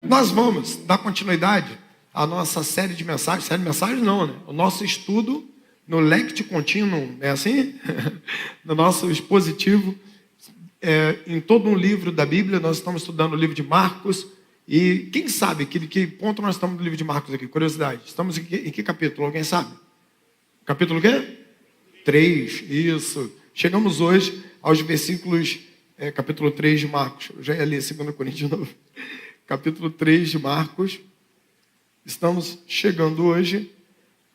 Nós vamos dar continuidade à nossa série de mensagens não, né? O nosso estudo no Lectio Continuum, é assim? No nosso expositivo, em todo um livro da Bíblia. Nós estamos estudando o livro de Marcos. E quem sabe que ponto nós estamos no livro de Marcos aqui? Curiosidade. Estamos em que capítulo? Alguém sabe? Capítulo o quê? 3, isso. Chegamos hoje aos versículos, capítulo 3 de Marcos. Eu já ia ler 2 Coríntios de novo. Capítulo 3 de Marcos. Estamos chegando hoje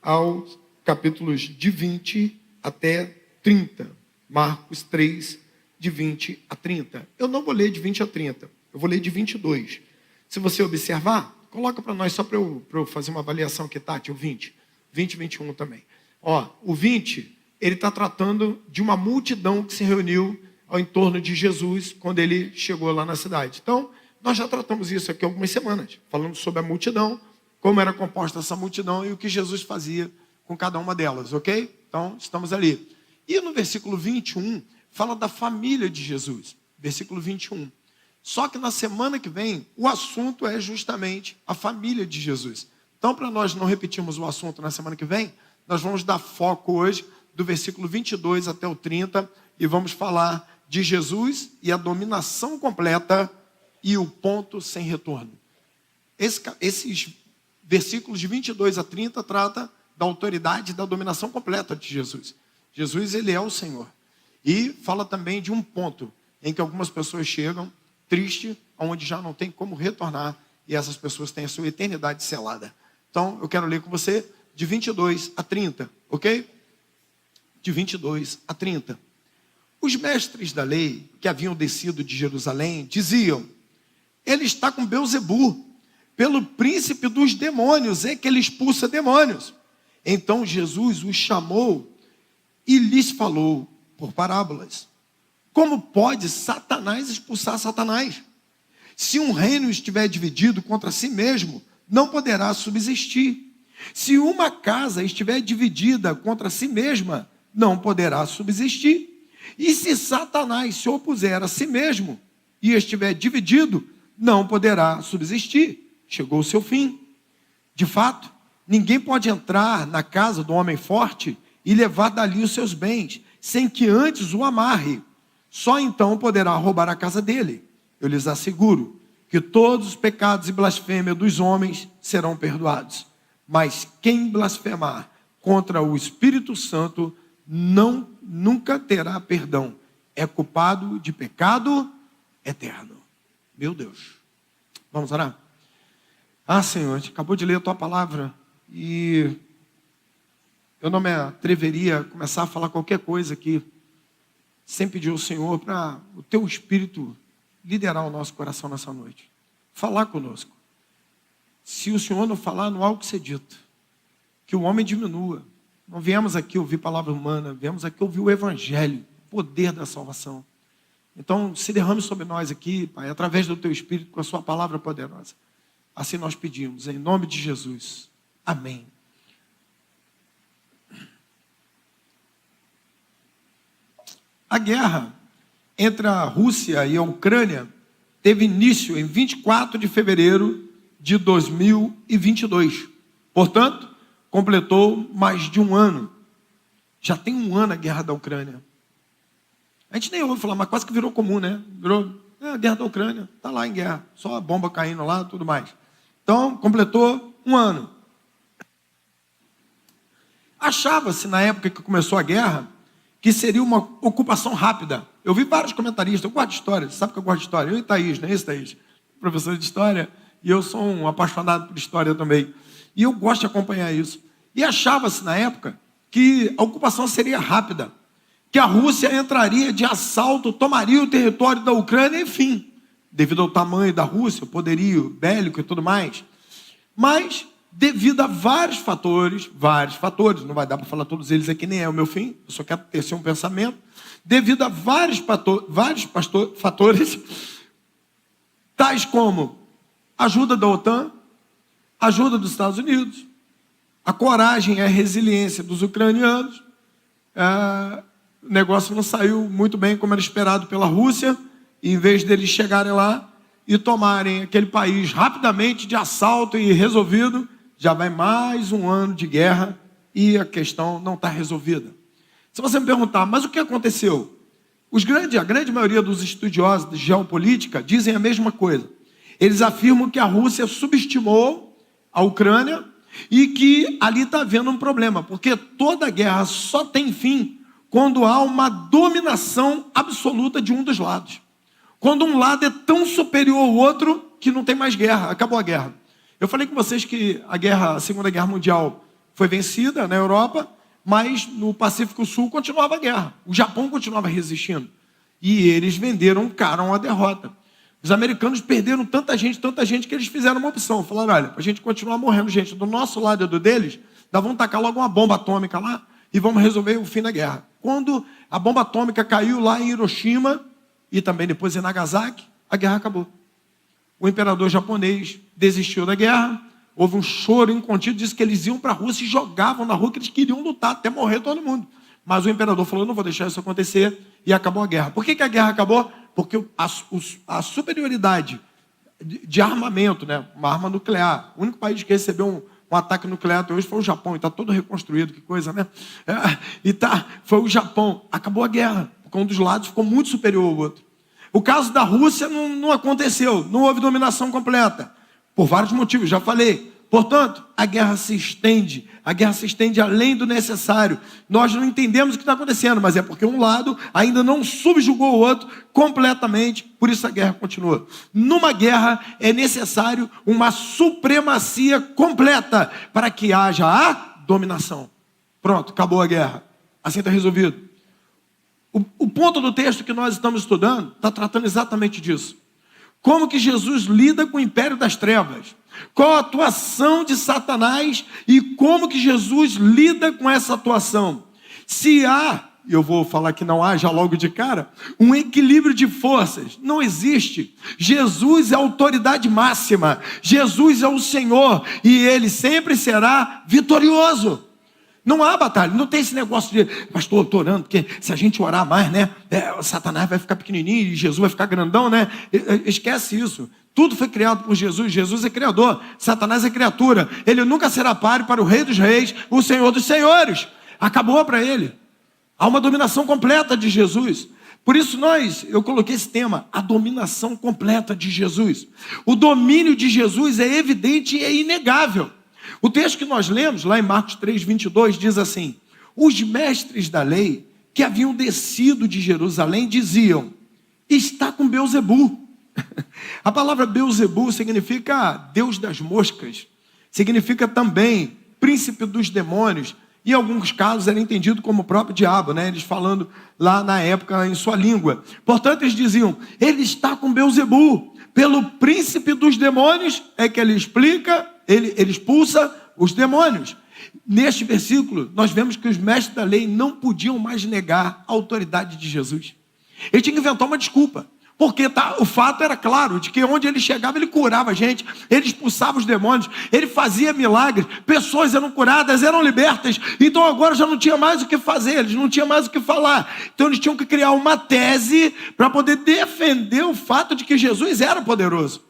aos capítulos de 20 até 30. Marcos 3, de 20 a 30. Eu não vou ler de 20 a 30. Eu vou ler de 22. Se você observar, coloca para nós só para eu fazer uma avaliação aqui, Tati, o 20. 20 e 21 também. O 20, ele está tratando de uma multidão que se reuniu ao entorno de Jesus quando ele chegou lá na cidade. Então, nós já tratamos isso aqui algumas semanas, falando sobre a multidão, como era composta essa multidão e o que Jesus fazia com cada uma delas, ok? Então, estamos ali. E no versículo 21, fala da família de Jesus. Versículo 21. Só que na semana que vem, o assunto é justamente a família de Jesus. Então, para nós não repetirmos o assunto na semana que vem, nós vamos dar foco hoje do versículo 22 até o 30 e vamos falar de Jesus e a dominação completa e o ponto sem retorno. Esses versículos de 22 a 30 trata da autoridade e da dominação completa de Jesus. Jesus, ele é o Senhor. E fala também de um ponto em que algumas pessoas chegam triste, onde já não tem como retornar e essas pessoas têm a sua eternidade selada. Então, eu quero ler com você de 22 a 30, ok? De 22 a 30. Os mestres da lei que haviam descido de Jerusalém diziam: ele está com Belzebu, pelo príncipe dos demônios, é que ele expulsa demônios. Então Jesus os chamou e lhes falou por parábolas: como pode Satanás expulsar Satanás? Se um reino estiver dividido contra si mesmo, não poderá subsistir. Se uma casa estiver dividida contra si mesma, não poderá subsistir. E se Satanás se opuser a si mesmo e estiver dividido, não poderá subsistir. Chegou o seu fim. De fato, ninguém pode entrar na casa do homem forte e levar dali os seus bens, sem que antes o amarre. Só então poderá roubar a casa dele. Eu lhes asseguro que todos os pecados e blasfêmia dos homens serão perdoados. Mas quem blasfemar contra o Espírito Santo nunca terá perdão. É culpado de pecado eterno. Meu Deus. Vamos orar? Senhor, a gente acabou de ler a tua palavra e eu não me atreveria a começar a falar qualquer coisa aqui sem pedir ao Senhor para o teu Espírito liderar o nosso coração nessa noite. Falar conosco. Se o Senhor não falar, não há o que ser dito. Que o homem diminua. Não viemos aqui ouvir palavra humana, viemos aqui ouvir o Evangelho, o poder da salvação. Então, se derrame sobre nós aqui, Pai, através do teu Espírito, com a sua palavra poderosa. Assim nós pedimos, em nome de Jesus. Amém. A guerra entre a Rússia e a Ucrânia teve início em 24 de fevereiro de 2022. Portanto, completou mais de um ano. Já tem um ano a guerra da Ucrânia. A gente nem ouve falar, mas quase que virou comum, né? Virou a guerra da Ucrânia, está lá em guerra. Só a bomba caindo lá, tudo mais. Então, completou um ano. Achava-se, na época que começou a guerra, que seria uma ocupação rápida. Eu vi vários comentaristas, eu gosto de história, você sabe que eu gosto de história. Eu e Thaís, não é isso, Thaís? Professor de história, e eu sou um apaixonado por história também. E eu gosto de acompanhar isso. E achava-se, na época, que a ocupação seria rápida, que a Rússia entraria de assalto, tomaria o território da Ucrânia, enfim, devido ao tamanho da Rússia, o poderio bélico e tudo mais. Mas, devido a vários fatores, não vai dar para falar todos eles aqui, nem é o meu fim, eu só quero tecer um pensamento, devido a vários fatores, tais como ajuda da OTAN, ajuda dos Estados Unidos, a coragem e a resiliência dos ucranianos, o negócio não saiu muito bem como era esperado pela Rússia, e em vez deles chegarem lá e tomarem aquele país rapidamente de assalto e resolvido, já vai mais um ano de guerra e a questão não está resolvida. Se você me perguntar, mas o que aconteceu? A grande maioria dos estudiosos de geopolítica dizem a mesma coisa. Eles afirmam que a Rússia subestimou a Ucrânia e que ali está havendo um problema, porque toda guerra só tem fim quando há uma dominação absoluta de um dos lados. Quando um lado é tão superior ao outro que não tem mais guerra, acabou a guerra. Eu falei com vocês que a Segunda Guerra Mundial foi vencida na Europa, mas no Pacífico Sul continuava a guerra. O Japão continuava resistindo. E eles venderam caro a derrota. Os americanos perderam tanta gente, que eles fizeram uma opção. Falaram, olha, para a gente continuar morrendo gente do nosso lado e do deles, vamos tacar logo uma bomba atômica lá e vamos resolver o fim da guerra. Quando a bomba atômica caiu lá em Hiroshima e também depois em Nagasaki, a guerra acabou. O imperador japonês desistiu da guerra, houve um choro incontido, disse que eles iam para a Rússia e jogavam na rua, que eles queriam lutar até morrer todo mundo. Mas o imperador falou, não vou deixar isso acontecer, e acabou a guerra. Por que a guerra acabou? Porque a superioridade de armamento, né? Uma arma nuclear, o único país que recebeu um ataque nuclear até hoje foi o Japão, e está todo reconstruído, que coisa, né? Foi o Japão, acabou a guerra, porque um dos lados ficou muito superior ao outro. O caso da Rússia não aconteceu, não houve dominação completa, por vários motivos, já falei. Portanto, a guerra se estende além do necessário. Nós não entendemos o que está acontecendo, mas é porque um lado ainda não subjugou o outro completamente, por isso a guerra continua. Numa guerra é necessário uma supremacia completa para que haja a dominação. Pronto, acabou a guerra. Assim está resolvido. O ponto do texto que nós estamos estudando está tratando exatamente disso. Como que Jesus lida com o império das trevas? Qual a atuação de Satanás e como que Jesus lida com essa atuação? Se há, eu vou falar que não há já logo de cara, um equilíbrio de forças, não existe. Jesus é a autoridade máxima, Jesus é o Senhor e Ele sempre será vitorioso. Não há batalha, não tem esse negócio de, pastor, eu estou orando, porque se a gente orar mais, né, Satanás vai ficar pequenininho e Jesus vai ficar grandão, né? Esquece isso. Tudo foi criado por Jesus, Jesus é criador, Satanás é criatura. Ele nunca será páreo para o Rei dos Reis, o Senhor dos Senhores. Acabou para ele. Há uma dominação completa de Jesus. Por isso eu coloquei esse tema, a dominação completa de Jesus. O domínio de Jesus é evidente e é inegável. O texto que nós lemos, lá em Marcos 3, 22, diz assim: os mestres da lei que haviam descido de Jerusalém diziam, está com Beelzebu. A palavra Beelzebu significa Deus das moscas, significa também príncipe dos demônios, e em alguns casos era entendido como o próprio diabo, né? Eles falando lá na época em sua língua. Portanto, eles diziam, ele está com Beelzebu, pelo príncipe dos demônios, é que ele explica, ele expulsa os demônios. Neste versículo, nós vemos que os mestres da lei não podiam mais negar a autoridade de Jesus. Ele tinha que inventar uma desculpa, porque o fato era claro, de que onde ele chegava, ele curava a gente, ele expulsava os demônios, ele fazia milagres, pessoas eram curadas, eram libertas, então agora já não tinha mais o que fazer, eles não tinham mais o que falar, então eles tinham que criar uma tese para poder defender o fato de que Jesus era poderoso.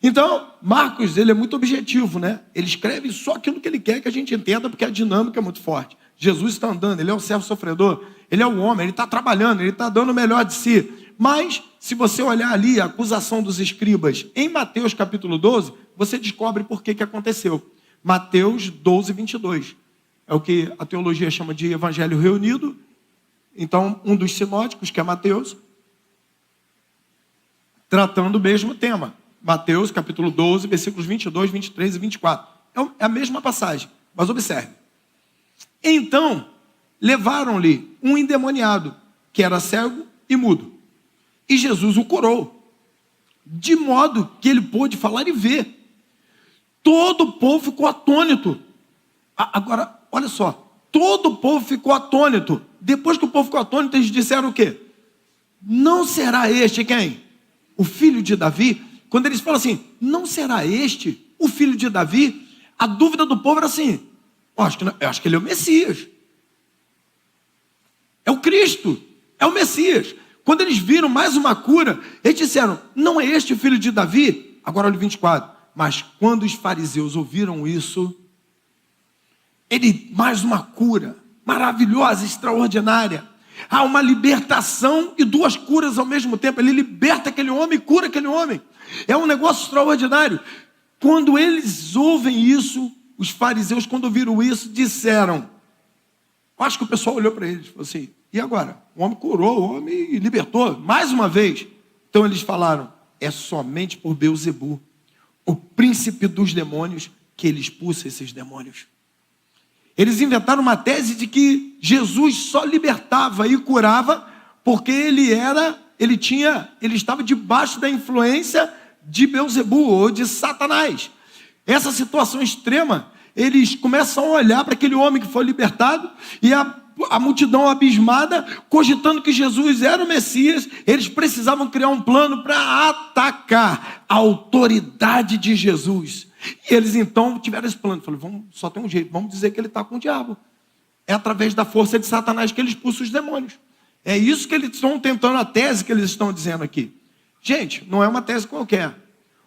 Então, Marcos, ele é muito objetivo, né? Ele escreve só aquilo que ele quer que a gente entenda, porque a dinâmica é muito forte. Jesus está andando, ele é o servo sofredor, ele é o homem, ele está trabalhando, ele está dando o melhor de si. Mas, se você olhar ali a acusação dos escribas em Mateus capítulo 12, você descobre por que aconteceu. Mateus 12, 22. É o que a teologia chama de evangelho reunido. Então, um dos sinóticos, que é Mateus, tratando o mesmo tema. Mateus capítulo 12, versículos 22, 23 e 24. É a mesma passagem, mas observe. Então, levaram-lhe um endemoniado, que era cego e mudo. E Jesus o curou, de modo que ele pôde falar e ver. Todo o povo ficou atônito. Agora, olha só, todo o povo ficou atônito. Depois que o povo ficou atônito, eles disseram o quê? Não será este quem? O filho de Davi? Quando eles falam assim, não será este o filho de Davi? A dúvida do povo era assim, eu acho que ele é o Messias. É o Cristo, é o Messias. Quando eles viram mais uma cura, eles disseram, não é este o filho de Davi? Agora olha o 24. Mas quando os fariseus ouviram isso, mais uma cura maravilhosa, extraordinária. Há uma libertação e duas curas ao mesmo tempo. Ele liberta aquele homem e cura aquele homem. É um negócio extraordinário. Quando eles ouvem isso, os fariseus, quando ouviram isso, disseram, acho que o pessoal olhou para eles e falou assim, e agora? O homem curou, o homem libertou, mais uma vez. Então eles falaram, é somente por Beelzebu, o príncipe dos demônios, que ele expulsa esses demônios. Eles inventaram uma tese de que Jesus só libertava e curava porque ele estava debaixo da influência de Beelzebu ou de Satanás. Essa situação extrema, eles começam a olhar para aquele homem que foi libertado e a multidão abismada, cogitando que Jesus era o Messias, eles precisavam criar um plano para atacar a autoridade de Jesus. E eles então tiveram esse plano, falaram, só tem um jeito, vamos dizer que ele está com o diabo. É através da força de Satanás que ele expulsa os demônios. É isso que eles estão tentando, a tese que eles estão dizendo aqui. Gente, não é uma tese qualquer.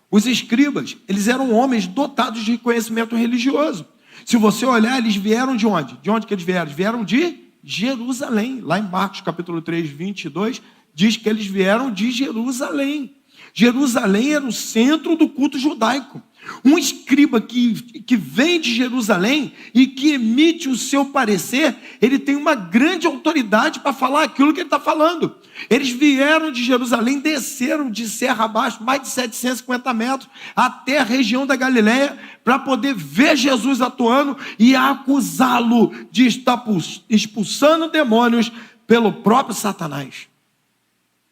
Os escribas, eles eram homens dotados de conhecimento religioso. Se você olhar, eles vieram de onde? De onde que eles vieram? Eles vieram de Jerusalém. Lá em Marcos capítulo 3, 22, diz que eles vieram de Jerusalém. Jerusalém era o centro do culto judaico. Um escriba que vem de Jerusalém e que emite o seu parecer, ele tem uma grande autoridade para falar aquilo que ele está falando. Eles vieram de Jerusalém, desceram de serra abaixo, mais de 750 metros, até a região da Galileia, para poder ver Jesus atuando e acusá-lo de estar expulsando demônios pelo próprio Satanás,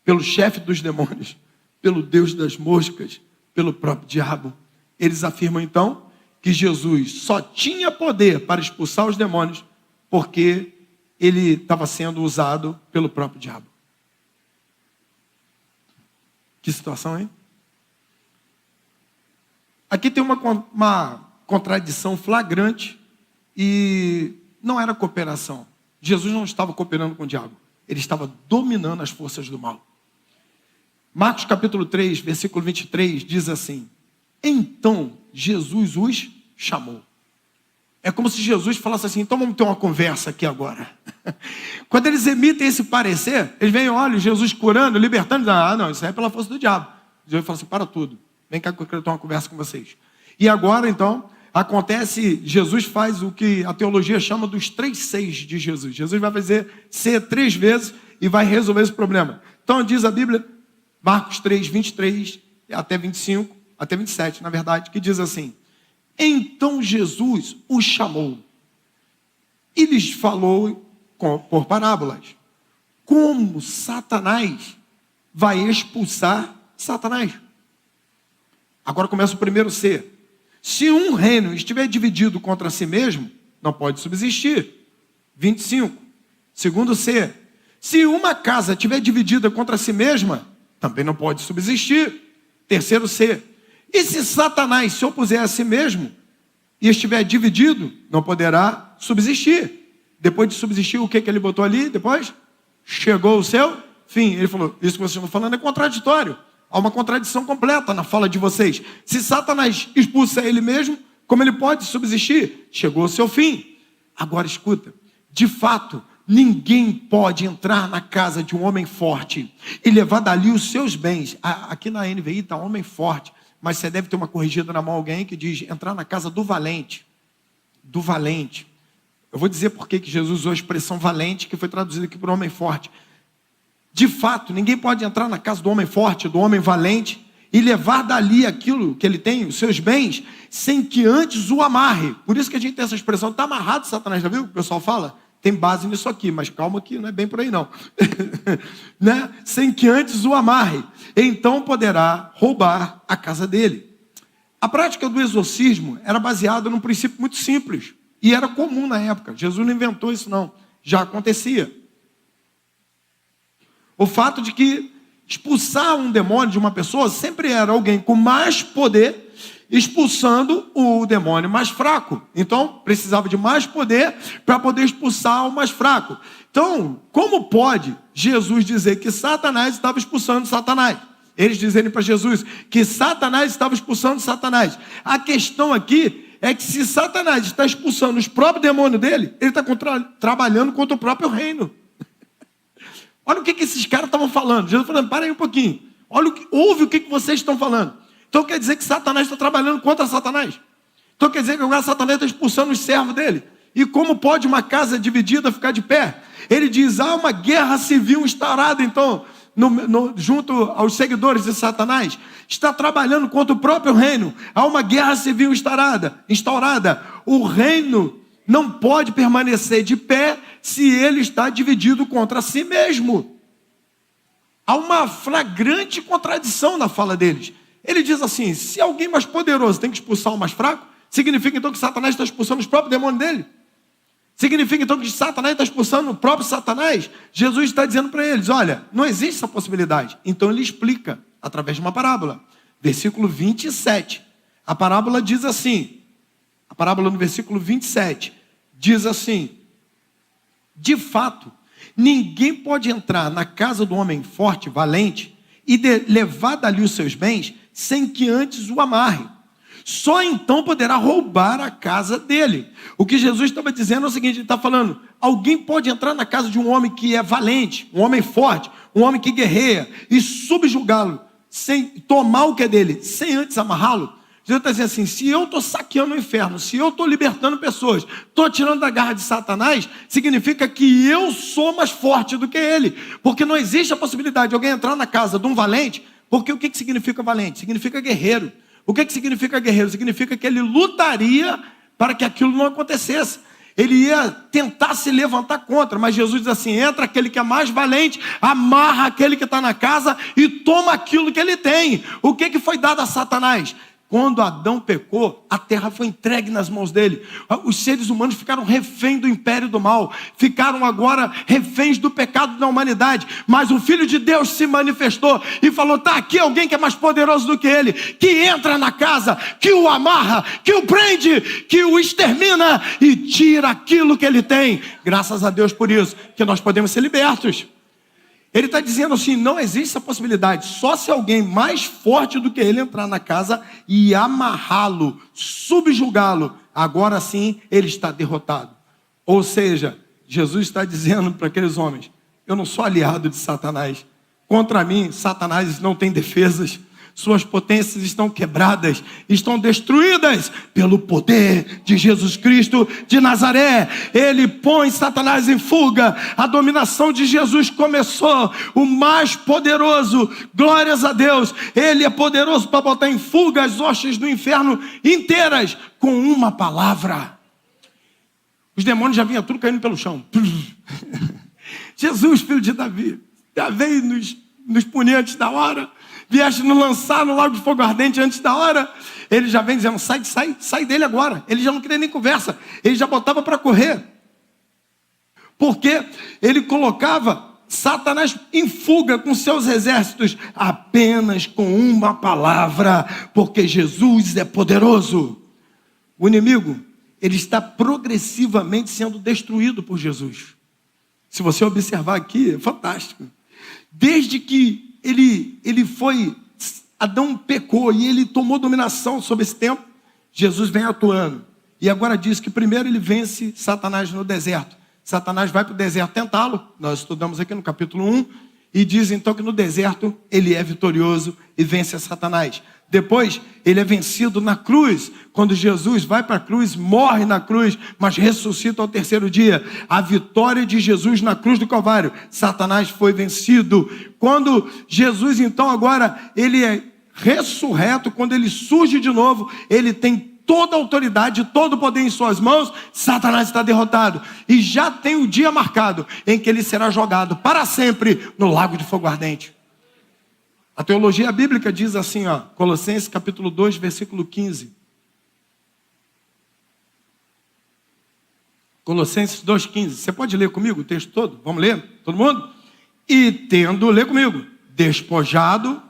pelo chefe dos demônios, pelo Deus das moscas, pelo próprio diabo. Eles afirmam então que Jesus só tinha poder para expulsar os demônios porque ele estava sendo usado pelo próprio diabo. Que situação, hein? Aqui tem uma contradição flagrante e não era cooperação. Jesus não estava cooperando com o diabo, ele estava dominando as forças do mal. Marcos capítulo 3, versículo 23 diz assim, então Jesus os chamou. É como se Jesus falasse assim, então vamos ter uma conversa aqui agora. Quando eles emitem esse parecer, eles veem, olha, Jesus curando, libertando, não, isso é pela força do diabo. Jesus fala assim, para tudo, vem cá que eu quero ter uma conversa com vocês. E agora então, acontece, Jesus faz o que a teologia chama dos 3 seis de Jesus. Jesus vai fazer ser 3 vezes e vai resolver esse problema. Então diz a Bíblia, Marcos 3, 23 até 25, até 27, na verdade, que diz assim, então Jesus os chamou e lhes falou por parábolas, como Satanás vai expulsar Satanás. Agora começa o primeiro C. Se um reino estiver dividido contra si mesmo, não pode subsistir. 25. Segundo C. Se uma casa estiver dividida contra si mesma, também não pode subsistir. Terceiro C. E se Satanás se opuser a si mesmo e estiver dividido, não poderá subsistir. Depois de subsistir, o que ele botou ali? Depois, chegou o seu fim. Ele falou, isso que vocês estão falando é contraditório. Há uma contradição completa na fala de vocês. Se Satanás expulsa ele mesmo, como ele pode subsistir? Chegou o seu fim. Agora escuta, de fato, ninguém pode entrar na casa de um homem forte e levar dali os seus bens. Aqui na NVI está homem forte, mas você deve ter uma corrigida na mão alguém que diz entrar na casa do valente. Do valente. Eu vou dizer por que Jesus usou a expressão valente, que foi traduzida aqui por homem forte. De fato, ninguém pode entrar na casa do homem forte, do homem valente, e levar dali aquilo que ele tem, os seus bens, sem que antes o amarre. Por isso que a gente tem essa expressão, está amarrado Satanás, já viu o que o pessoal fala? Tem base nisso aqui, mas calma que não é bem por aí não. Né? Sem que antes o amarre. Então poderá roubar a casa dele. A prática do exorcismo era baseada num princípio muito simples. E era comum na época. Jesus não inventou isso não. Já acontecia. O fato de que expulsar um demônio de uma pessoa sempre era alguém com mais poder expulsando o demônio mais fraco. Então, precisava de mais poder para poder expulsar o mais fraco. Então, como pode Jesus dizer que Satanás estava expulsando Satanás? Eles dizerem para Jesus que Satanás estava expulsando Satanás. A questão aqui é que se Satanás está expulsando os próprios demônios dele, ele está trabalhando contra o próprio reino. Olha o que esses caras estavam falando. Jesus falando, para aí um pouquinho. Ouve o que vocês estão falando. Então quer dizer que Satanás está trabalhando contra Satanás. Então quer dizer que agora Satanás está expulsando os servos dele. E como pode uma casa dividida ficar de pé? Ele diz, há uma guerra civil instaurada, então, junto aos seguidores de Satanás. Está trabalhando contra o próprio reino. Há uma guerra civil instaurada. O reino não pode permanecer de pé se ele está dividido contra si mesmo. Há uma flagrante contradição na fala deles. Ele diz assim, se alguém mais poderoso tem que expulsar o mais fraco, significa então que Satanás está expulsando os próprios demônios dele? Significa então que Satanás está expulsando o próprio Satanás? Jesus está dizendo para eles, olha, não existe essa possibilidade. Então ele explica, através de uma parábola. Versículo 27. A parábola diz assim, a parábola no versículo 27, diz assim, de fato, ninguém pode entrar na casa do homem forte, valente, e levar dali os seus bens, sem que antes o amarre. Só então poderá roubar a casa dele. O que Jesus estava dizendo é o seguinte, ele está falando, alguém pode entrar na casa de um homem que é valente, um homem forte, um homem que guerreia, e subjugá-lo, sem tomar o que é dele, sem antes amarrá-lo. Jesus está dizendo assim, se eu estou saqueando o inferno, se eu estou libertando pessoas, estou tirando da garra de Satanás, significa que eu sou mais forte do que ele. Porque não existe a possibilidade de alguém entrar na casa de um valente, porque o que significa valente? Significa guerreiro. O que significa guerreiro? Significa que ele lutaria para que aquilo não acontecesse. Ele ia tentar se levantar contra, mas Jesus diz assim, entra aquele que é mais valente, amarra aquele que está na casa e toma aquilo que ele tem. O que foi dado a Satanás? Quando Adão pecou, a terra foi entregue nas mãos dele. Os seres humanos ficaram reféns do império do mal. Ficaram agora reféns do pecado da humanidade. Mas o Filho de Deus se manifestou e falou, está aqui alguém que é mais poderoso do que ele, que entra na casa, que o amarra, que o prende, que o extermina e tira aquilo que ele tem. Graças a Deus por isso, que nós podemos ser libertos. Ele está dizendo assim, não existe essa possibilidade, só se alguém mais forte do que ele entrar na casa e amarrá-lo, subjugá-lo, agora sim ele está derrotado. Ou seja, Jesus está dizendo para aqueles homens, eu não sou aliado de Satanás, contra mim Satanás não tem defesas, suas potências estão quebradas, estão destruídas pelo poder de Jesus Cristo de Nazaré. Ele põe Satanás em fuga, a dominação de Jesus começou, o mais poderoso, glórias a Deus, ele é poderoso para botar em fuga as hostes do inferno inteiras, com uma palavra. Os demônios já vinham tudo caindo pelo chão. Jesus, filho de Davi, já veio nos punir antes da hora, vieste nos lançar no lago de fogo ardente antes da hora. Ele já vem dizendo, sai dele agora. Ele já não queria nem conversa, ele já botava para correr, porque ele colocava Satanás em fuga com seus exércitos, apenas com uma palavra, porque Jesus é poderoso. O inimigo, ele está progressivamente sendo destruído por Jesus. Se você observar aqui, é fantástico. Desde que Adão pecou e ele tomou dominação sobre esse tempo, Jesus vem atuando. E agora diz que primeiro ele vence Satanás no deserto. Satanás vai para o deserto tentá-lo, nós estudamos aqui no capítulo 1, e diz então que no deserto ele é vitorioso e vence a Satanás. Depois ele é vencido na cruz, quando Jesus vai para a cruz, morre na cruz, mas ressuscita ao terceiro dia. A vitória de Jesus na cruz do Calvário, Satanás foi vencido. Quando Jesus então agora, ele é ressurreto, quando ele surge de novo, ele tem toda a autoridade, todo o poder em suas mãos, Satanás está derrotado. E já tem o dia marcado em que ele será jogado para sempre no lago de fogo ardente. A teologia bíblica diz assim, Colossenses capítulo 2, versículo 15. Colossenses 2,15. Você pode ler comigo o texto todo? Vamos ler? Todo mundo? E tendo, lê comigo, despojado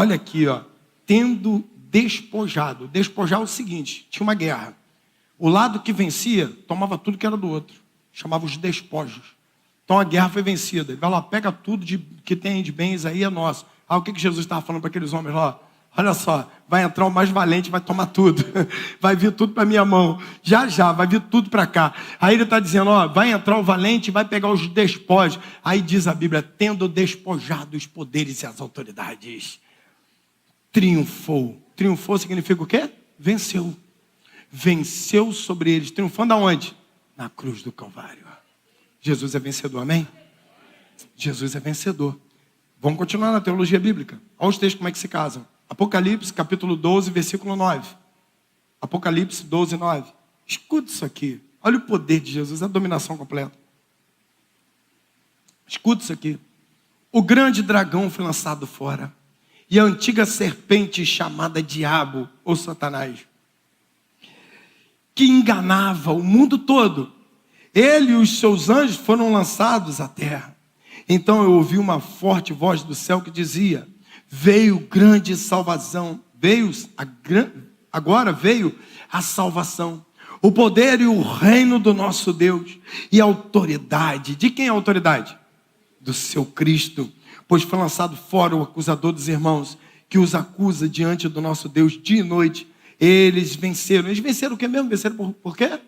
Olha aqui, ó. Tendo despojado. Despojar é o seguinte, tinha uma guerra. O lado que vencia, tomava tudo que era do outro. Chamava os despojos. Então a guerra foi vencida. Ele vai lá, pega tudo que tem de bens aí, é nosso. O que Jesus estava falando para aqueles homens lá? Olha só, vai entrar o mais valente, vai tomar tudo. Vai vir tudo para minha mão. Já, vai vir tudo para cá. Aí ele está dizendo, ó, vai entrar o valente, vai pegar os despojos. Aí diz a Bíblia, tendo despojado os poderes e as autoridades, triunfou. Triunfou significa o quê? Venceu. Venceu sobre eles. Triunfando aonde? Na cruz do Calvário. Jesus é vencedor, amém? Jesus é vencedor. Vamos continuar na teologia bíblica. Olha os textos como é que se casam. Apocalipse, capítulo 12, versículo 9. Apocalipse 12, 9. Escuta isso aqui. Olha o poder de Jesus, a dominação completa. Escuta isso aqui. O grande dragão foi lançado fora. E a antiga serpente chamada Diabo, ou Satanás, que enganava o mundo todo. Ele e os seus anjos foram lançados à terra. Então eu ouvi uma forte voz do céu que dizia, veio grande salvação, agora veio a salvação, o poder e o reino do nosso Deus, e a autoridade. De quem é a autoridade? Do seu Cristo, pois foi lançado fora o acusador dos irmãos, que os acusa diante do nosso Deus dia e noite. Eles venceram. Eles venceram o que mesmo? Venceram por quê?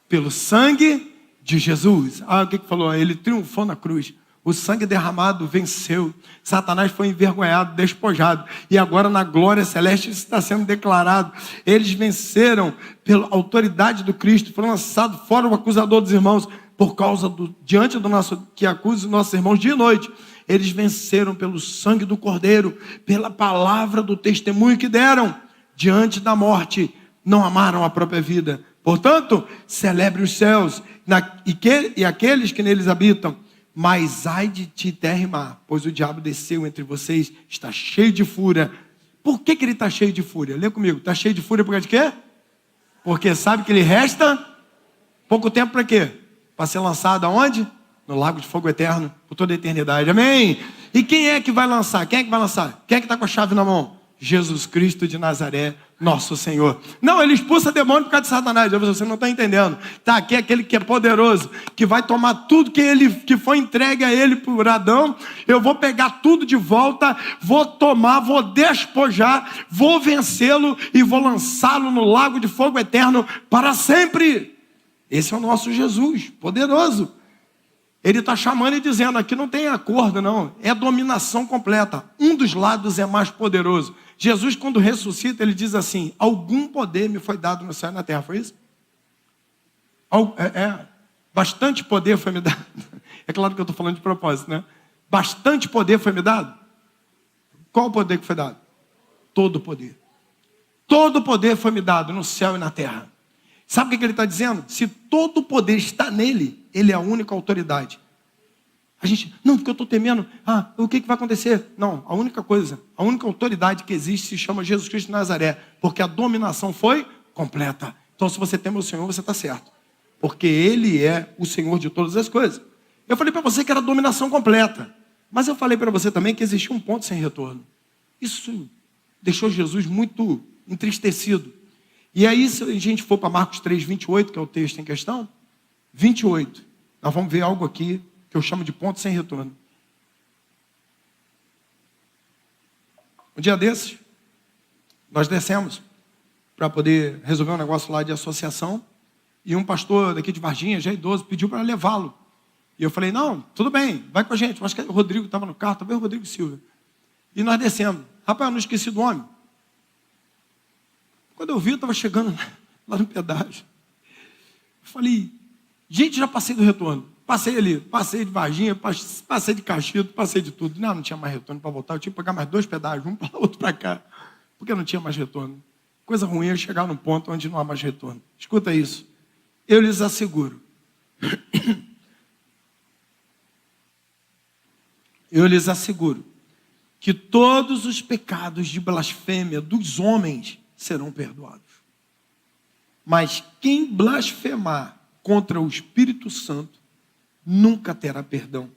Pelo sangue de Jesus. O que falou? Ele triunfou na cruz. O sangue derramado venceu. Satanás foi envergonhado, despojado. E agora na glória celeste isso está sendo declarado. Eles venceram pela autoridade do Cristo. Foram lançados fora o acusador dos irmãos. Por causa diante do nosso, que acusa os nossos irmãos dia e noite. Eles venceram pelo sangue do Cordeiro. Pela palavra do testemunho que deram. Diante da morte. Não amaram a própria vida. Portanto, celebre os céus. E aqueles que neles habitam. Mas ai de ti, terra e mar, pois o diabo desceu entre vocês, está cheio de fúria. Por que ele está cheio de fúria? Lê comigo, está cheio de fúria por causa de quê? Porque sabe que ele resta pouco tempo para quê? Para ser lançado aonde? No lago de fogo eterno, por toda a eternidade, amém? E quem é que vai lançar? Quem é que vai lançar? Quem é que está com a chave na mão? Jesus Cristo de Nazaré, nosso Senhor. Não, ele expulsa demônio por causa de Satanás. Você não está entendendo. Está aqui aquele que é poderoso, que vai tomar tudo que foi entregue a ele por Adão. Eu vou pegar tudo de volta, vou tomar, vou despojar, vou vencê-lo e vou lançá-lo no lago de fogo eterno para sempre. Esse é o nosso Jesus, poderoso. Ele está chamando e dizendo, aqui não tem acordo não, é dominação completa. Um dos lados é mais poderoso. Jesus, quando ressuscita, ele diz assim, algum poder me foi dado no céu e na terra, foi isso? Bastante poder foi me dado. É claro que eu estou falando de propósito, né? Bastante poder foi me dado. Qual o poder que foi dado? Todo o poder. Todo o poder foi me dado no céu e na terra. Sabe o que ele está dizendo? Se todo o poder está nele, ele é a única autoridade. A gente, não, porque eu estou temendo, o que vai acontecer? Não, a única coisa, a única autoridade que existe se chama Jesus Cristo de Nazaré, porque a dominação foi completa. Então se você teme o Senhor, você está certo, porque Ele é o Senhor de todas as coisas. Eu falei para você que era dominação completa, mas eu falei para você também que existia um ponto sem retorno. Isso deixou Jesus muito entristecido. E aí, se a gente for para Marcos 3, 28, que é o texto em questão, 28, nós vamos ver algo aqui que eu chamo de ponto sem retorno. Um dia desses, nós descemos para poder resolver um negócio lá de associação, e um pastor daqui de Varginha, já idoso, pediu para levá-lo. E eu falei, não, tudo bem, vai com a gente. Eu acho que o Rodrigo estava no carro, talvez o Rodrigo Silva. E nós descemos. Rapaz, eu não esqueci do homem. Quando eu vi, eu estava chegando lá no pedágio. Eu falei, gente, já passei do retorno. Passei ali, passei de Varginha, passei de Caxias, passei de tudo. Não tinha mais retorno para voltar. Eu tinha que pagar mais 2 pedágios, um para lá, outro para cá. Porque não tinha mais retorno. Coisa ruim é chegar num ponto onde não há mais retorno. Escuta isso. Eu lhes asseguro. Eu lhes asseguro que todos os pecados de blasfêmia dos homens serão perdoados. Mas quem blasfemar contra o Espírito Santo nunca terá perdão.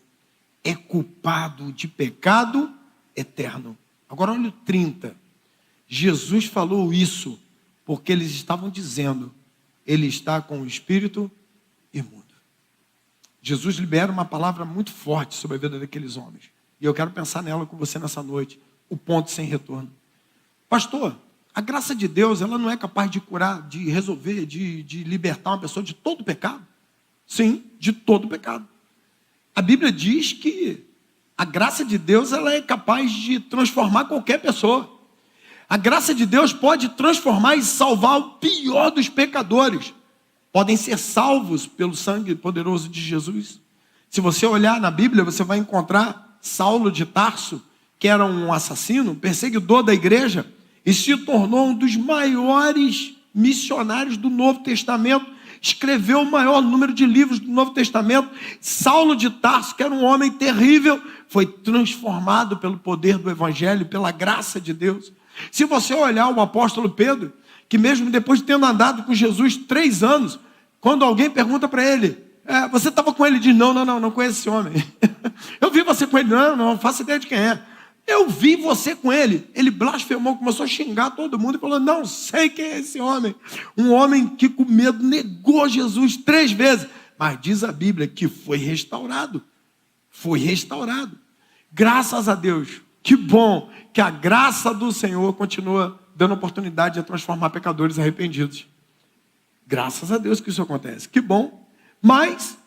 É culpado de pecado eterno. Agora olha o 30. Jesus falou isso porque eles estavam dizendo, ele está com o espírito imundo. Jesus libera uma palavra muito forte sobre a vida daqueles homens. E eu quero pensar nela com você nessa noite. O ponto sem retorno. Pastor, a graça de Deus, ela não é capaz de curar, de resolver, de libertar uma pessoa de todo pecado? Sim, de todo pecado. A Bíblia diz que a graça de Deus, ela é capaz de transformar qualquer pessoa. A graça de Deus pode transformar e salvar o pior dos pecadores. Podem ser salvos pelo sangue poderoso de Jesus. Se você olhar na Bíblia, você vai encontrar Saulo de Tarso, que era um assassino, perseguidor da igreja, e se tornou um dos maiores missionários do Novo Testamento, escreveu o maior número de livros do Novo Testamento. Saulo de Tarso, que era um homem terrível, foi transformado pelo poder do Evangelho, pela graça de Deus. Se você olhar o apóstolo Pedro, que mesmo depois de tendo andado com Jesus 3 anos, quando alguém pergunta para ele, você estava com ele? Ele diz, não conheço esse homem. Eu vi você com ele, não faço ideia de quem é. Eu vi você com ele. Ele blasfemou, começou a xingar todo mundo e falou, não sei quem é esse homem. Um homem que com medo negou Jesus 3 vezes. Mas diz a Bíblia que foi restaurado. Foi restaurado. Graças a Deus. Que bom que a graça do Senhor continua dando oportunidade de transformar pecadores arrependidos. Graças a Deus que isso acontece. Que bom. Mas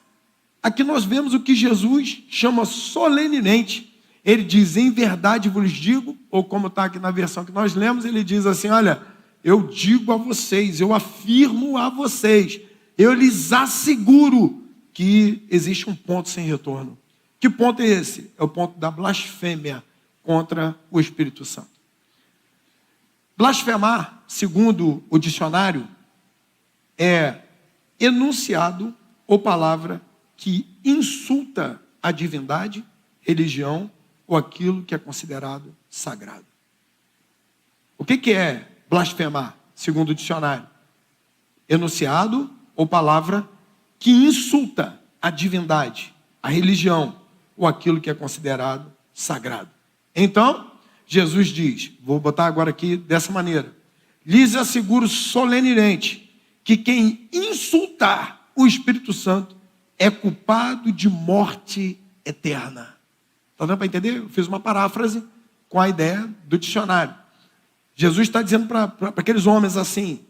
aqui nós vemos o que Jesus chama solenemente. Ele diz, em verdade vos digo, ou como está aqui na versão que nós lemos, ele diz assim, olha, eu digo a vocês, eu afirmo a vocês, eu lhes asseguro que existe um ponto sem retorno. Que ponto é esse? É o ponto da blasfêmia contra o Espírito Santo. Blasfemar, segundo o dicionário, é enunciado ou palavra que insulta a divindade, religião, ou aquilo que é considerado sagrado. O que é blasfemar, segundo o dicionário? Enunciado ou palavra que insulta a divindade, a religião, ou aquilo que é considerado sagrado. Então, Jesus diz, vou botar agora aqui dessa maneira, lhes asseguro solenemente que quem insultar o Espírito Santo é culpado de morte eterna. Está dando para entender? Eu fiz uma paráfrase com a ideia do dicionário. Jesus está dizendo para aqueles homens assim,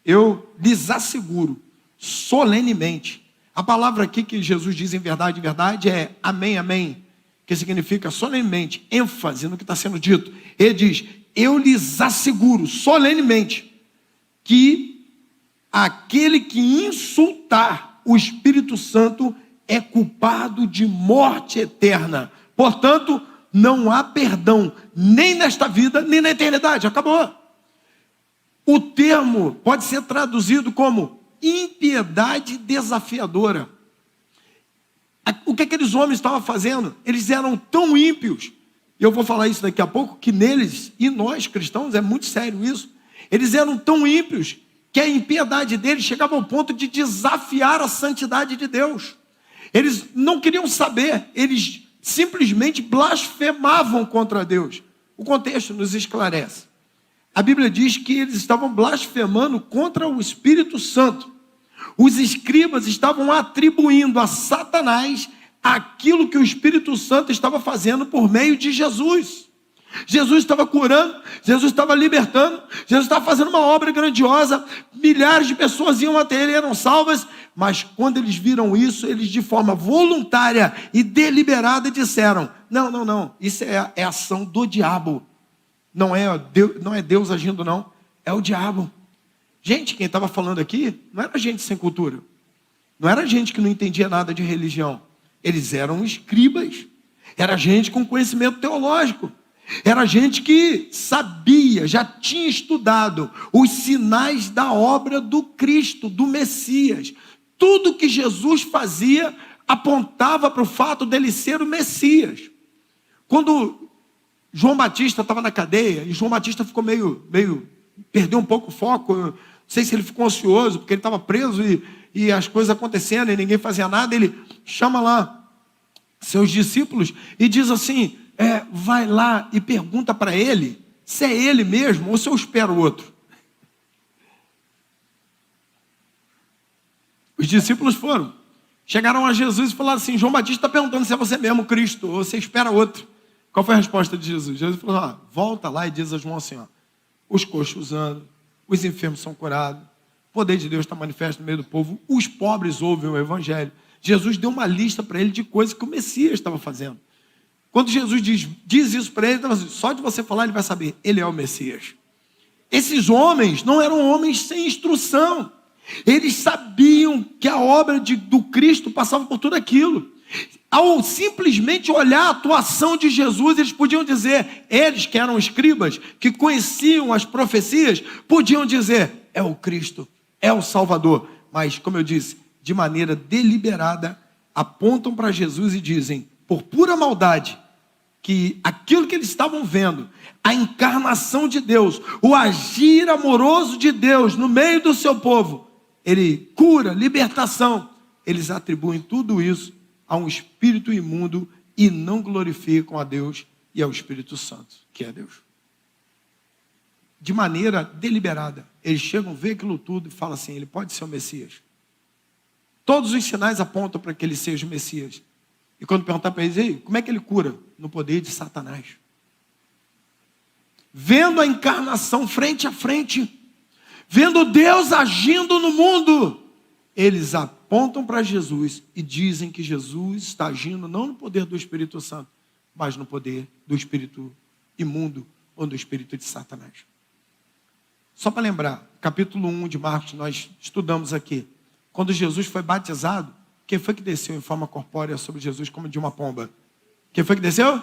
eu lhes asseguro solenemente. A palavra aqui que Jesus diz em verdade é amém, amém, que significa solenemente, ênfase no que está sendo dito. Ele diz, eu lhes asseguro solenemente que aquele que insultar o Espírito Santo é culpado de morte eterna. Portanto, não há perdão, nem nesta vida, nem na eternidade. Acabou. O termo pode ser traduzido como impiedade desafiadora. O que aqueles homens estavam fazendo? Eles eram tão ímpios, e eu vou falar isso daqui a pouco, que neles, e nós cristãos, é muito sério isso, eles eram tão ímpios, que a impiedade deles chegava ao ponto de desafiar a santidade de Deus. Eles não queriam saber, eles simplesmente blasfemavam contra Deus. O contexto nos esclarece. A Bíblia diz que eles estavam blasfemando contra o Espírito Santo. Os escribas estavam atribuindo a Satanás aquilo que o Espírito Santo estava fazendo por meio de Jesus. Jesus estava curando, Jesus estava libertando, Jesus estava fazendo uma obra grandiosa, milhares de pessoas iam até ele, eram salvas, mas quando eles viram isso, eles de forma voluntária e deliberada disseram, não, isso é ação do diabo, não é Deus agindo não, é o diabo. Gente, quem estava falando aqui, não era gente sem cultura, não era gente que não entendia nada de religião, eles eram escribas, era gente com conhecimento teológico, era gente que sabia, já tinha estudado os sinais da obra do Cristo, do Messias. Tudo que Jesus fazia apontava para o fato dele ser o Messias. Quando João Batista estava na cadeia, e João Batista ficou perdeu um pouco o foco, não sei se ele ficou ansioso, porque ele estava preso e as coisas acontecendo e ninguém fazia nada, ele chama lá seus discípulos e diz assim, vai lá e pergunta para ele se é ele mesmo ou se eu espero outro. Os discípulos chegaram a Jesus e falaram assim: João Batista está perguntando se é você mesmo Cristo ou você espera outro. Qual foi a resposta de Jesus? Jesus falou: volta lá e diz a João assim: os coxos andam, os enfermos são curados, o poder de Deus está manifesto no meio do povo, os pobres ouvem o evangelho. Jesus deu uma lista para ele de coisas que o Messias estava fazendo. Quando Jesus diz isso para ele, só de você falar ele vai saber, ele é o Messias. Esses homens não eram homens sem instrução. Eles sabiam que a obra do Cristo passava por tudo aquilo. Ao simplesmente olhar a atuação de Jesus, eles podiam dizer, eles que eram escribas, que conheciam as profecias, podiam dizer, é o Cristo, é o Salvador. Mas, como eu disse, de maneira deliberada, apontam para Jesus e dizem, por pura maldade, que aquilo que eles estavam vendo, a encarnação de Deus, o agir amoroso de Deus no meio do seu povo, ele cura, libertação, eles atribuem tudo isso a um espírito imundo e não glorificam a Deus e ao Espírito Santo, que é Deus. De maneira deliberada, eles chegam, vê aquilo tudo e falam assim, ele pode ser o Messias. Todos os sinais apontam para que ele seja o Messias. E quando perguntar para eles, como é que ele cura? No poder de Satanás. Vendo a encarnação frente a frente, vendo Deus agindo no mundo, eles apontam para Jesus e dizem que Jesus está agindo não no poder do Espírito Santo, mas no poder do espírito imundo ou do espírito de Satanás. Só para lembrar, capítulo 1 de Marcos, nós estudamos aqui, quando Jesus foi batizado, quem foi que desceu em forma corpórea sobre Jesus como de uma pomba? Quem foi que desceu?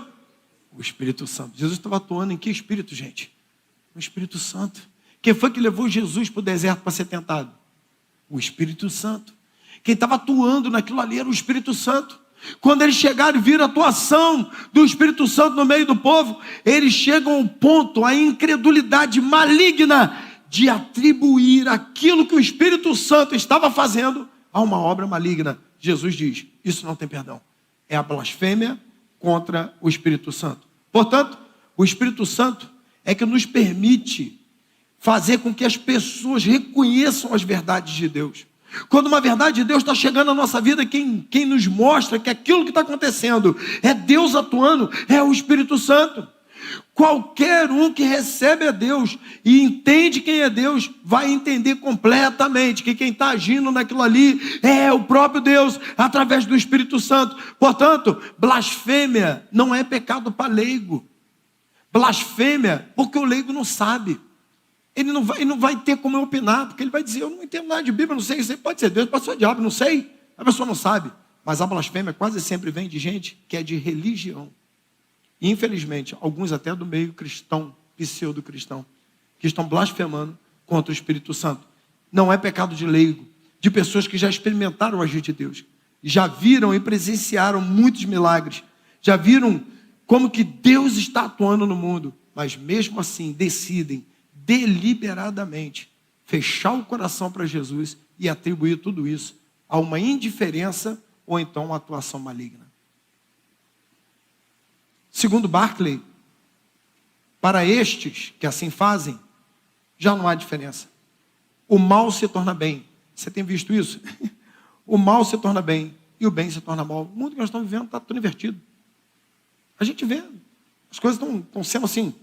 O Espírito Santo. Jesus estava atuando em que espírito, gente? O Espírito Santo. Quem foi que levou Jesus para o deserto para ser tentado? O Espírito Santo. Quem estava atuando naquilo ali era o Espírito Santo. Quando eles chegaram e viram a atuação do Espírito Santo no meio do povo, eles chegam ao ponto, a incredulidade maligna de atribuir aquilo que o Espírito Santo estava fazendo a uma obra maligna. Jesus diz, isso não tem perdão. É a blasfêmia contra o Espírito Santo. Portanto, o Espírito Santo é que nos permite fazer com que as pessoas reconheçam as verdades de Deus. Quando uma verdade de Deus está chegando na nossa vida, quem nos mostra que aquilo que está acontecendo é Deus atuando, é o Espírito Santo. Qualquer um que recebe a Deus e entende quem é Deus, vai entender completamente que quem está agindo naquilo ali é o próprio Deus, através do Espírito Santo. Portanto, blasfêmia não é pecado para leigo. Blasfêmia, porque o leigo não sabe. Ele não vai ter como opinar, porque ele vai dizer, eu não entendo nada de Bíblia, não sei, isso pode ser Deus, pode ser o diabo, não sei. A pessoa não sabe. Mas a blasfêmia quase sempre vem de gente que é de religião. E, infelizmente, alguns até do meio cristão, pseudo-cristão, que estão blasfemando contra o Espírito Santo. Não é pecado de leigo, de pessoas que já experimentaram o agir de Deus, já viram e presenciaram muitos milagres, já viram como que Deus está atuando no mundo, mas mesmo assim decidem deliberadamente fechar o coração para Jesus e atribuir tudo isso a uma indiferença ou então uma atuação maligna. Segundo Barclay, para estes que assim fazem, já não há diferença. O mal se torna bem. Você tem visto isso? O mal se torna bem e o bem se torna mal. O mundo que nós estamos vivendo está tudo invertido. A gente vê, as coisas estão sendo assim,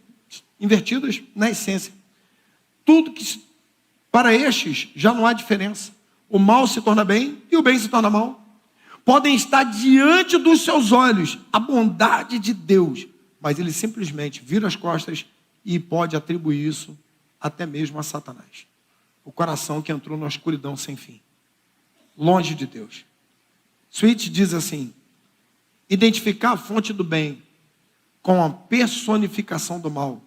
invertidas na essência. Tudo que, para estes, já não há diferença. O mal se torna bem e o bem se torna mal. Podem estar diante dos seus olhos a bondade de Deus, mas ele simplesmente vira as costas e pode atribuir isso até mesmo a Satanás. O coração que entrou na escuridão sem fim, longe de Deus. Sweet diz assim, identificar a fonte do bem com a personificação do mal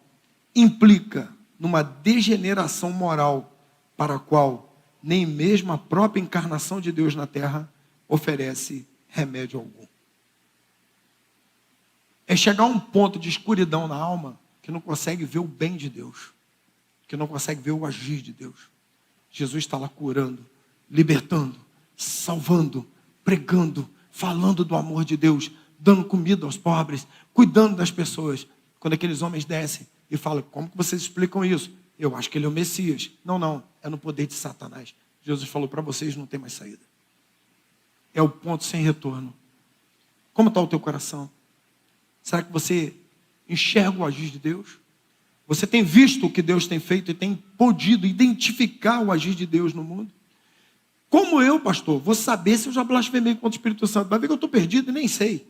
implica numa degeneração moral para a qual nem mesmo a própria encarnação de Deus na terra oferece remédio algum. É chegar a um ponto de escuridão na alma que não consegue ver o bem de Deus, que não consegue ver o agir de Deus. Jesus está lá curando, libertando, salvando, pregando, falando do amor de Deus, dando comida aos pobres, cuidando das pessoas. Quando aqueles homens descem e falam, como que vocês explicam isso? Eu acho que ele é o Messias. Não, é no poder de Satanás. Jesus falou, para vocês não tem mais saída. É o ponto sem retorno. Como está o teu coração? Será que você enxerga o agir de Deus? Você tem visto o que Deus tem feito e tem podido identificar o agir de Deus no mundo? Como eu, pastor, vou saber se eu já blasfemei contra o Espírito Santo? Vai ver que eu estou perdido e nem sei.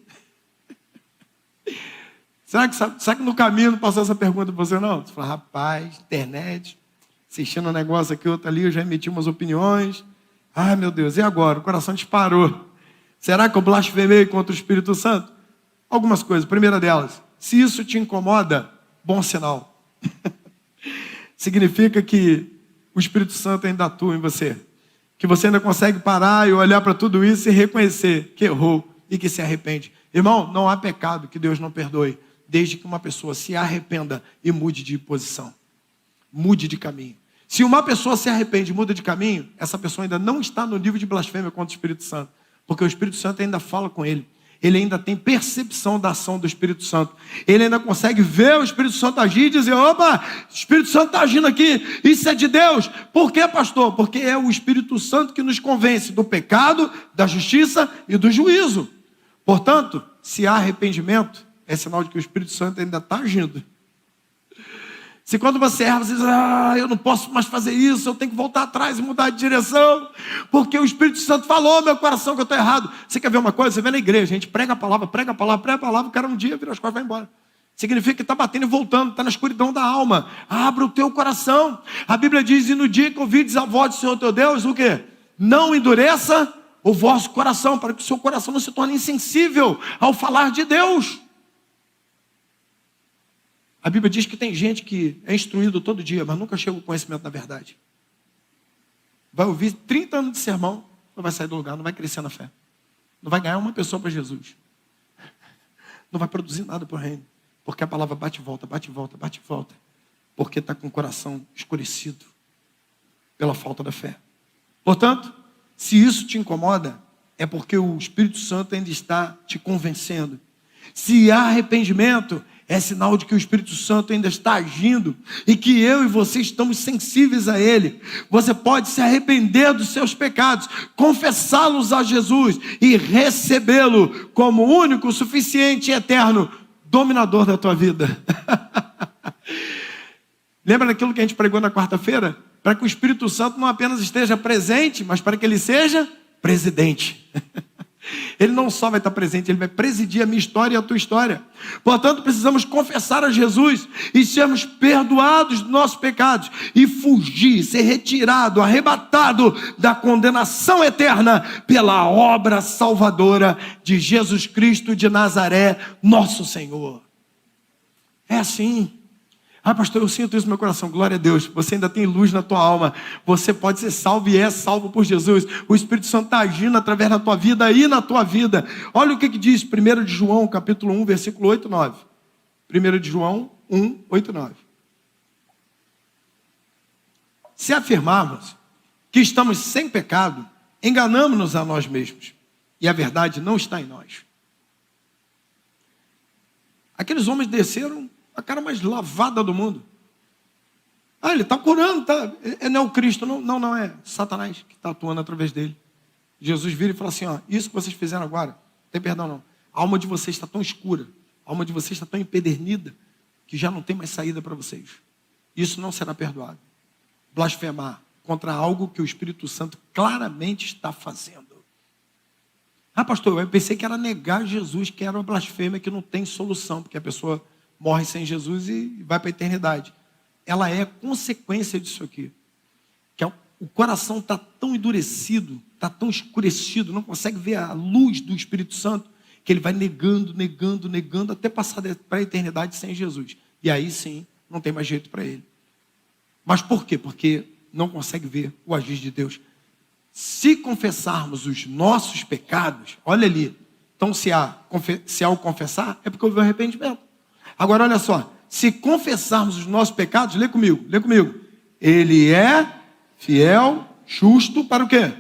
Será que no caminho não passou essa pergunta para você, não? Você fala, rapaz, internet, assistindo um negócio aqui, outro ali, eu já emiti umas opiniões. Ai, meu Deus, e agora? O coração disparou. Será que eu blasfemei contra o Espírito Santo? Algumas coisas. Primeira delas, se isso te incomoda, bom sinal. Significa que o Espírito Santo ainda atua em você. Que você ainda consegue parar e olhar para tudo isso e reconhecer que errou e que se arrepende. Irmão, não há pecado que Deus não perdoe, desde que uma pessoa se arrependa e mude de posição. Mude de caminho. Se uma pessoa se arrepende e muda de caminho, essa pessoa ainda não está no nível de blasfêmia contra o Espírito Santo. Porque o Espírito Santo ainda fala com ele. Ele ainda tem percepção da ação do Espírito Santo. Ele ainda consegue ver o Espírito Santo agir e dizer, opa, o Espírito Santo está agindo aqui, isso é de Deus. Por quê, pastor? Porque é o Espírito Santo que nos convence do pecado, da justiça e do juízo. Portanto, se há arrependimento, é sinal de que o Espírito Santo ainda está agindo. Se quando você erra, você diz, eu não posso mais fazer isso, eu tenho que voltar atrás e mudar de direção, porque o Espírito Santo falou no meu coração que eu estou errado. Você quer ver uma coisa? Você vê na igreja, a gente prega a palavra, o cara um dia vira as costas e vai embora. Significa que está batendo e voltando, está na escuridão da alma. Abra o teu coração. A Bíblia diz, e no dia que ouvides a voz do Senhor teu Deus, o quê? Não endureça o vosso coração, para que o seu coração não se torne insensível ao falar de Deus. A Bíblia diz que tem gente que é instruído todo dia, mas nunca chega ao conhecimento da verdade. Vai ouvir 30 anos de sermão, não vai sair do lugar, não vai crescer na fé. Não vai ganhar uma pessoa para Jesus. Não vai produzir nada para o reino. Porque a palavra bate e volta, bate e volta, bate e volta. Porque está com o coração escurecido pela falta da fé. Portanto, se isso te incomoda, é porque o Espírito Santo ainda está te convencendo. Se há arrependimento, é sinal de que o Espírito Santo ainda está agindo e que eu e você estamos sensíveis a Ele. Você pode se arrepender dos seus pecados, confessá-los a Jesus e recebê-lo como único, suficiente e eterno dominador da tua vida. Lembra daquilo que a gente pregou na quarta-feira? Para que o Espírito Santo não apenas esteja presente, mas para que ele seja presidente. Ele não só vai estar presente, ele vai presidir a minha história e a tua história. Portanto, precisamos confessar a Jesus e sermos perdoados dos nossos pecados e fugir, ser retirado, arrebatado da condenação eterna pela obra salvadora de Jesus Cristo de Nazaré, nosso Senhor. É assim. Pastor, eu sinto isso no meu coração. Glória a Deus, você ainda tem luz na tua alma. Você pode ser salvo e é salvo por Jesus. O Espírito Santo está agindo através da tua vida e na tua vida. Olha o que diz 1 de João, capítulo 1, versículo 8 e 9. 1 de João 1, 8 e 9. Se afirmarmos que estamos sem pecado, enganamos-nos a nós mesmos. E a verdade não está em nós. Aqueles homens desceram a cara mais lavada do mundo. Ele está curando, tá? Não é o Cristo, não é Satanás que está atuando através dele. Jesus vira e fala assim, isso que vocês fizeram agora, não tem perdão não. A alma de vocês está tão escura, a alma de vocês está tão empedernida, que já não tem mais saída para vocês. Isso não será perdoado. Blasfemar contra algo que o Espírito Santo claramente está fazendo. Pastor, eu pensei que era negar Jesus, que era uma blasfêmia que não tem solução, porque a pessoa morre sem Jesus e vai para a eternidade. Ela é consequência disso aqui. Que o coração está tão endurecido, está tão escurecido, não consegue ver a luz do Espírito Santo, que ele vai negando, até passar para a eternidade sem Jesus. E aí sim, não tem mais jeito para ele. Mas por quê? Porque não consegue ver o agir de Deus. Se confessarmos os nossos pecados, olha ali, então se há o confessar, é porque houve arrependimento. Agora olha só, se confessarmos os nossos pecados, lê comigo. Ele é fiel, justo para o quê?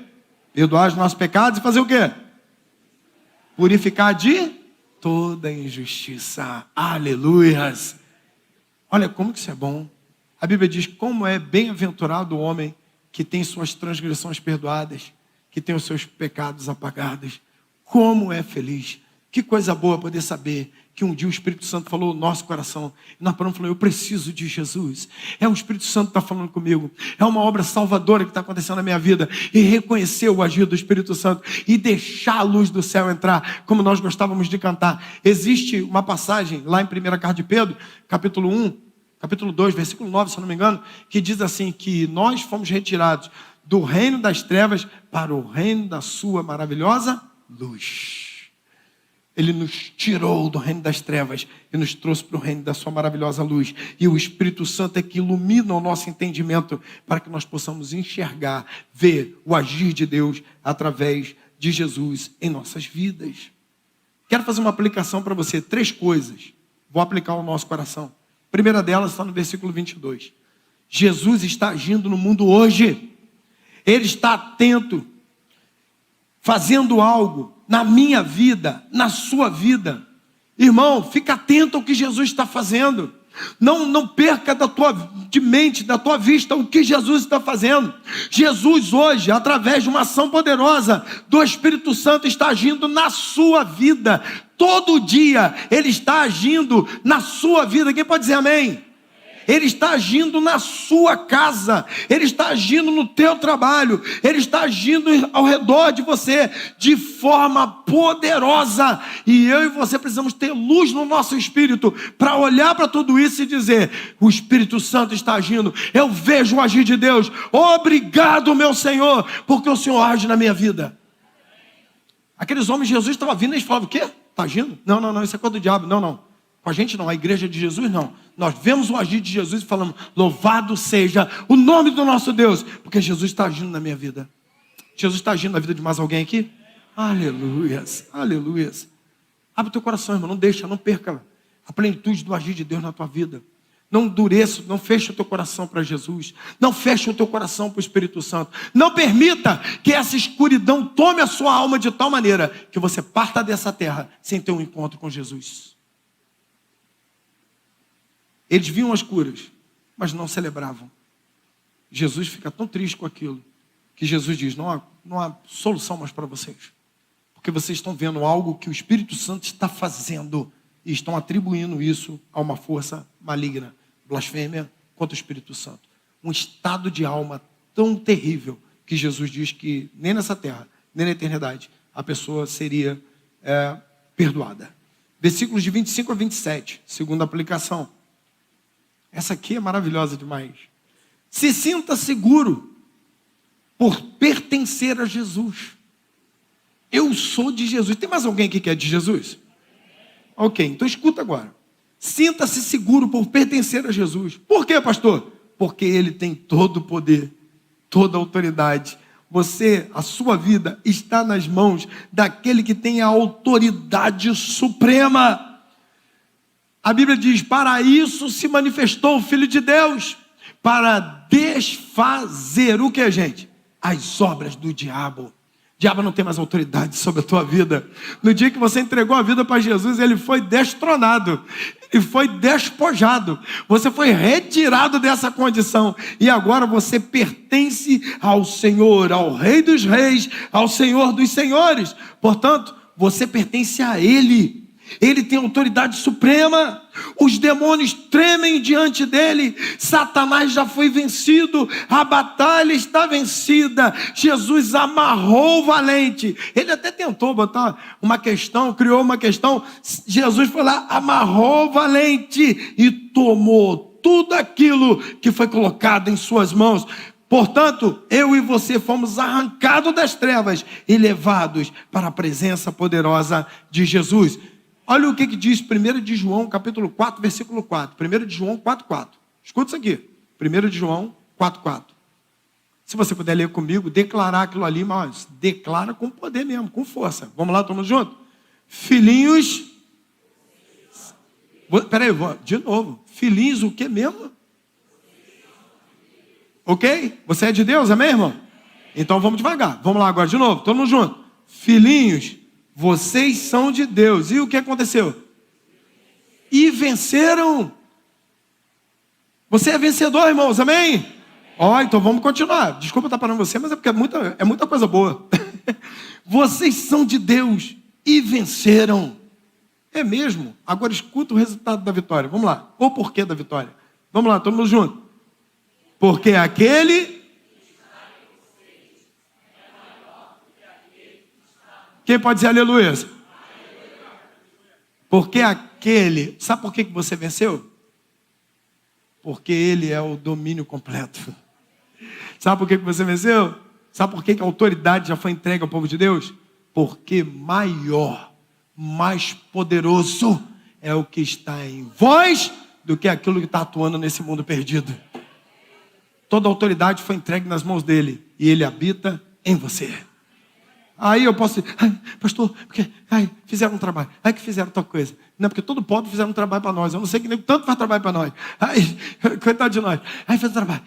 Perdoar os nossos pecados e fazer o quê? Purificar de toda injustiça. Aleluias! Olha como que isso é bom. A Bíblia diz como é bem-aventurado o homem que tem suas transgressões perdoadas, que tem os seus pecados apagados. Como é feliz. Que coisa boa poder saber que um dia o Espírito Santo falou no nosso coração. E nós paramos e falamos, eu preciso de Jesus. É o Espírito Santo que está falando comigo. É uma obra salvadora que está acontecendo na minha vida. E reconhecer o agir do Espírito Santo. E deixar a luz do céu entrar, como nós gostávamos de cantar. Existe uma passagem lá em 1ª Carta de Pedro, capítulo 1, capítulo 2, versículo 9, se eu não me engano, que diz assim, que nós fomos retirados do reino das trevas para o reino da sua maravilhosa luz. Ele nos tirou do reino das trevas e nos trouxe para o reino da sua maravilhosa luz. E o Espírito Santo é que ilumina o nosso entendimento para que nós possamos enxergar, ver o agir de Deus através de Jesus em nossas vidas. Quero fazer uma aplicação para você, 3 coisas. Vou aplicar ao nosso coração. A primeira delas está no versículo 22. Jesus está agindo no mundo hoje. Ele está atento, fazendo algo na minha vida, na sua vida. Irmão, fica atento ao que Jesus está fazendo. Não perca da tua vista o que Jesus está fazendo. Jesus hoje, através de uma ação poderosa do Espírito Santo, está agindo na sua vida. Todo dia Ele está agindo na sua vida. Quem pode dizer amém? Ele está agindo na sua casa, Ele está agindo no teu trabalho, Ele está agindo ao redor de você de forma poderosa. E eu e você precisamos ter luz no nosso espírito para olhar para tudo isso e dizer, o Espírito Santo está agindo, eu vejo o agir de Deus. Obrigado, meu Senhor, porque o Senhor age na minha vida. Aqueles homens, Jesus estava vindo e eles falavam, o quê? Está agindo? Não, isso é coisa do diabo. Não. Com a gente não, a igreja de Jesus não. Nós vemos o agir de Jesus e falamos, louvado seja o nome do nosso Deus, porque Jesus está agindo na minha vida. Jesus está agindo na vida de mais alguém aqui? Aleluias, aleluias. Abre o teu coração, irmão, não perca a plenitude do agir de Deus na tua vida. Não endureça, não feche o teu coração para Jesus. Não feche o teu coração para o Espírito Santo. Não permita que essa escuridão tome a sua alma de tal maneira que você parta dessa terra sem ter um encontro com Jesus. Eles viam as curas, mas não celebravam. Jesus fica tão triste com aquilo, que Jesus diz, não há solução mais para vocês. Porque vocês estão vendo algo que o Espírito Santo está fazendo, e estão atribuindo isso a uma força maligna, blasfêmia contra o Espírito Santo. Um estado de alma tão terrível, que Jesus diz que nem nessa terra, nem na eternidade, a pessoa seria perdoada. Versículos de 25 a 27, segunda aplicação. Essa aqui é maravilhosa demais. Se sinta seguro por pertencer a Jesus. Eu sou de Jesus. Tem mais alguém aqui que é de Jesus? Ok, então escuta agora. Sinta-se seguro por pertencer a Jesus. Por quê, pastor? Porque Ele tem todo o poder, toda a autoridade. A sua vida está nas mãos daquele que tem a autoridade suprema. A Bíblia diz, para isso se manifestou o Filho de Deus, para desfazer o que, gente? As obras do diabo. O diabo não tem mais autoridade sobre a tua vida. No dia que você entregou a vida para Jesus, ele foi destronado, ele foi despojado, você foi retirado dessa condição, e agora você pertence ao Senhor, ao Rei dos Reis, ao Senhor dos Senhores. Portanto, você pertence a Ele. Ele tem autoridade suprema. Os demônios tremem diante dele. Satanás já foi vencido. A batalha está vencida. Jesus amarrou o valente. Ele até tentou botar uma questão, criou uma questão. Jesus foi lá, amarrou o valente e tomou tudo aquilo que foi colocado em suas mãos. Portanto, eu e você fomos arrancados das trevas e levados para a presença poderosa de Jesus. Olha o que diz 1 de João, capítulo 4, versículo 4. 1 de João 4, 4. Escuta isso aqui. 1 de João 4, 4. Se você puder ler comigo, declarar aquilo ali, mas declara com poder mesmo, com força. Vamos lá, estamos juntos? Filhinhos. Peraí, de novo. Filhinhos o que mesmo? Ok? Você é de Deus, amém, irmão? Então vamos devagar. Vamos lá agora de novo, todo mundo junto. Filhinhos, Vocês são de Deus. E o que aconteceu? E venceram. Você é vencedor, irmãos, amém? Ó, então vamos continuar. Desculpa estar parando você, mas é porque é muita coisa boa. Vocês são de Deus e venceram. É mesmo? Agora escuta o resultado da vitória. Vamos lá. O porquê da vitória. Vamos lá, todo mundo junto. Porque aquele... Quem pode dizer aleluia? Porque aquele... Sabe por que você venceu? Porque ele é o domínio completo. Sabe por que você venceu? Sabe por que a autoridade já foi entregue ao povo de Deus? Porque maior, mais poderoso é o que está em vós do que aquilo que está atuando nesse mundo perdido. Toda a autoridade foi entregue nas mãos dele e ele habita em você. Aí eu posso dizer, pastor, porque fizeram um trabalho, que fizeram tal coisa. Não, porque todo pobre fizeram um trabalho para nós. Eu não sei que nem tanto faz trabalho para nós. Coitado de nós. Fez trabalho.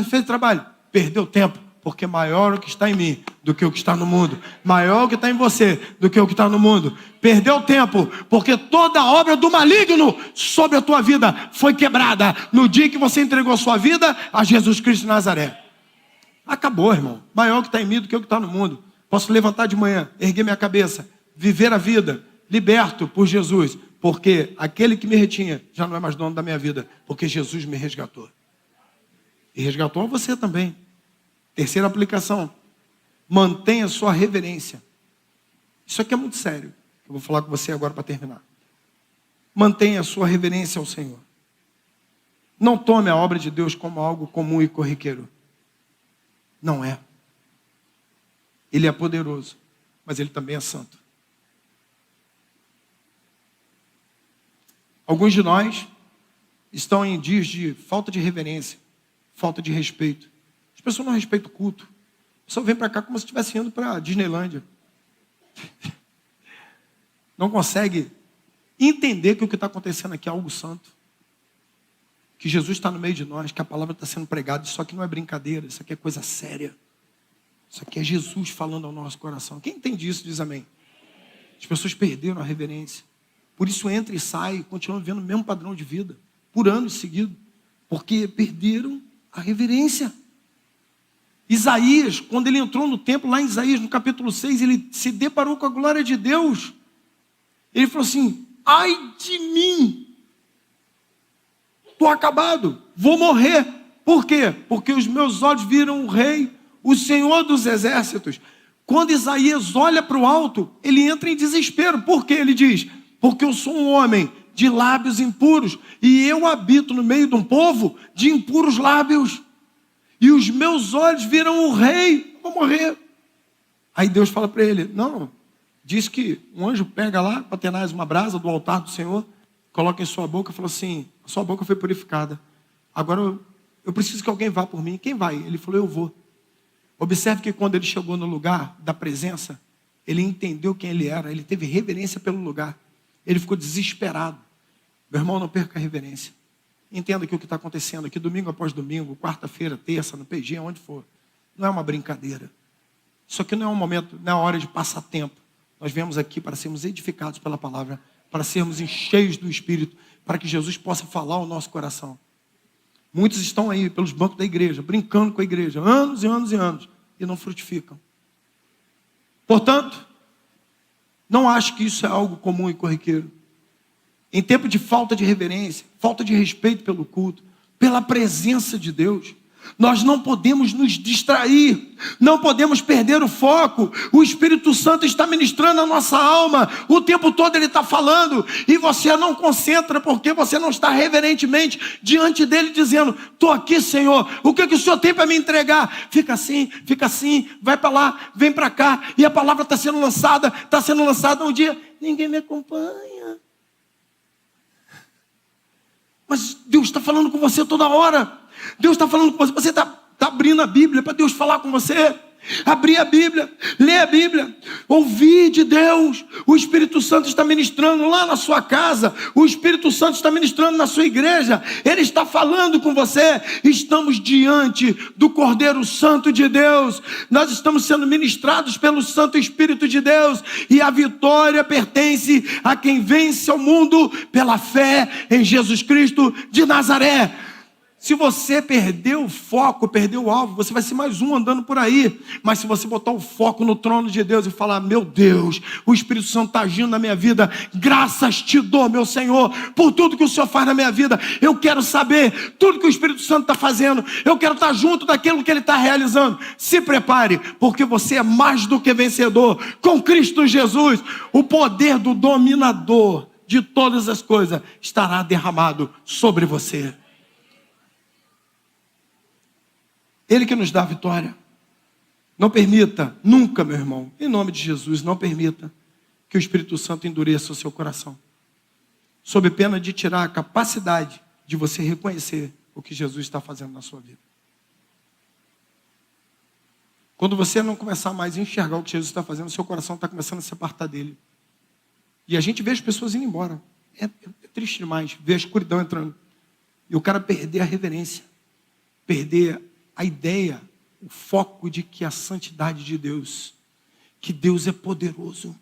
Fez trabalho. Perdeu tempo. Porque maior o que está em mim do que o que está no mundo. Maior o que está em você do que o que está no mundo. Perdeu tempo, porque toda a obra do maligno sobre a tua vida foi quebrada no dia que você entregou a sua vida a Jesus Cristo de Nazaré. Acabou, irmão. Maior o que está em mim do que o que está no mundo. Posso levantar de manhã, erguer minha cabeça, viver a vida, liberto por Jesus, porque aquele que me retinha já não é mais dono da minha vida, porque Jesus me resgatou. E resgatou você também. Terceira aplicação, mantenha sua reverência. Isso aqui é muito sério. Eu vou falar com você agora para terminar. Mantenha sua reverência ao Senhor. Não tome a obra de Deus como algo comum e corriqueiro. Não é. Ele é poderoso, mas ele também é santo. Alguns de nós estão em dias de falta de reverência, falta de respeito. As pessoas não respeitam o culto. A pessoa vem para cá como se estivesse indo para a Disneylândia. Não consegue entender que o que está acontecendo aqui é algo santo. Que Jesus está no meio de nós, que a palavra está sendo pregada. Isso aqui não é brincadeira, isso aqui é coisa séria. Isso aqui é Jesus falando ao nosso coração. Quem entende isso diz amém. As pessoas perderam a reverência. Por isso entra e sai, continuam vivendo o mesmo padrão de vida, por anos seguidos. Porque perderam a reverência. Isaías, quando ele entrou no templo, lá em Isaías, no capítulo 6, ele se deparou com a glória de Deus. Ele falou assim, ai de mim, estou acabado, vou morrer. Por quê? Porque os meus olhos viram o rei, o Senhor dos exércitos. Quando Isaías olha para o alto, ele entra em desespero. Por quê? Ele diz, porque eu sou um homem de lábios impuros, e eu habito no meio de um povo de impuros lábios. E os meus olhos viram o rei, eu vou morrer. Aí Deus fala para ele, não, diz que um anjo pega lá, Patenaz, uma brasa do altar do Senhor, coloca em sua boca e fala assim, a sua boca foi purificada. Agora eu preciso que alguém vá por mim. Quem vai? Ele falou, eu vou. Observe que quando ele chegou no lugar da presença, ele entendeu quem ele era, ele teve reverência pelo lugar. Ele ficou desesperado. Meu irmão, não perca a reverência. Entenda que o que está acontecendo aqui, domingo após domingo, quarta-feira, terça, no PG, onde for, não é uma brincadeira. Isso aqui não é um momento, não é hora de passar tempo. Nós viemos aqui para sermos edificados pela palavra, para sermos cheios do Espírito, para que Jesus possa falar ao nosso coração. Muitos estão aí pelos bancos da igreja, brincando com a igreja, anos e anos e anos, e não frutificam. Portanto, não acho que isso é algo comum e corriqueiro. Em tempo de falta de reverência, falta de respeito pelo culto, pela presença de Deus, nós não podemos nos distrair, não podemos perder o foco. O Espírito Santo está ministrando a nossa alma, o tempo todo ele está falando, e você não concentra, porque você não está reverentemente diante dele, dizendo, estou aqui, Senhor, o que o Senhor tem para me entregar? Fica assim, vai para lá, vem para cá, e a palavra está sendo lançada um dia, ninguém me acompanha. Mas Deus está falando com você toda hora. Deus está falando com você. Você está abrindo a Bíblia para Deus falar com você. Abrir a Bíblia, ler a Bíblia, ouvir de Deus. O Espírito Santo está ministrando lá na sua casa, o Espírito Santo está ministrando na sua igreja, Ele está falando com você. Estamos diante do Cordeiro Santo de Deus, nós estamos sendo ministrados pelo Santo Espírito de Deus, e a vitória pertence a quem vence ao mundo pela fé em Jesus Cristo de Nazaré. Se você perder o foco, perder o alvo, você vai ser mais um andando por aí. Mas se você botar o foco no trono de Deus e falar: meu Deus, o Espírito Santo está agindo na minha vida, graças te dou, meu Senhor, por tudo que o Senhor faz na minha vida. Eu quero saber tudo que o Espírito Santo está fazendo, eu quero estar junto daquilo que Ele está realizando. Se prepare, porque você é mais do que vencedor com Cristo Jesus. O poder do dominador de todas as coisas estará derramado sobre você. Ele que nos dá a vitória. Não permita, nunca, meu irmão, em nome de Jesus, não permita que o Espírito Santo endureça o seu coração, sob pena de tirar a capacidade de você reconhecer o que Jesus está fazendo na sua vida. Quando você não começar mais a enxergar o que Jesus está fazendo, o seu coração está começando a se apartar dele. E a gente vê as pessoas indo embora. É triste demais ver a escuridão entrando. E o cara perder a reverência, perder a ideia, o foco de que a santidade de Deus, que Deus é poderoso,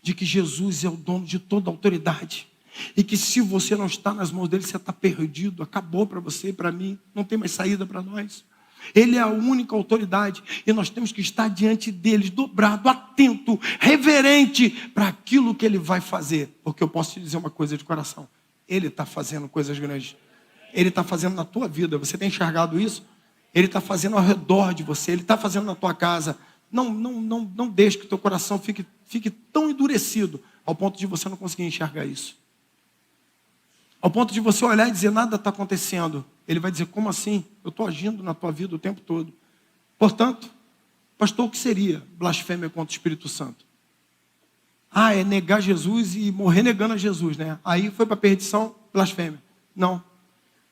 de que Jesus é o dono de toda a autoridade, e que se você não está nas mãos dele, você está perdido, acabou para você e para mim, não tem mais saída para nós. Ele é a única autoridade, e nós temos que estar diante dele, dobrado, atento, reverente para aquilo que ele vai fazer. Porque eu posso te dizer uma coisa de coração: ele está fazendo coisas grandes, ele está fazendo na tua vida. Você tem enxergado isso? Ele está fazendo ao redor de você, Ele está fazendo na tua casa. Não deixe que o teu coração fique tão endurecido ao ponto de você não conseguir enxergar isso. Ao ponto de você olhar e dizer: nada está acontecendo. Ele vai dizer: como assim? Eu estou agindo na tua vida o tempo todo. Portanto, pastor, o que seria blasfêmia contra o Espírito Santo? É negar Jesus e morrer negando a Jesus, né? Aí foi para a perdição, blasfêmia. Não.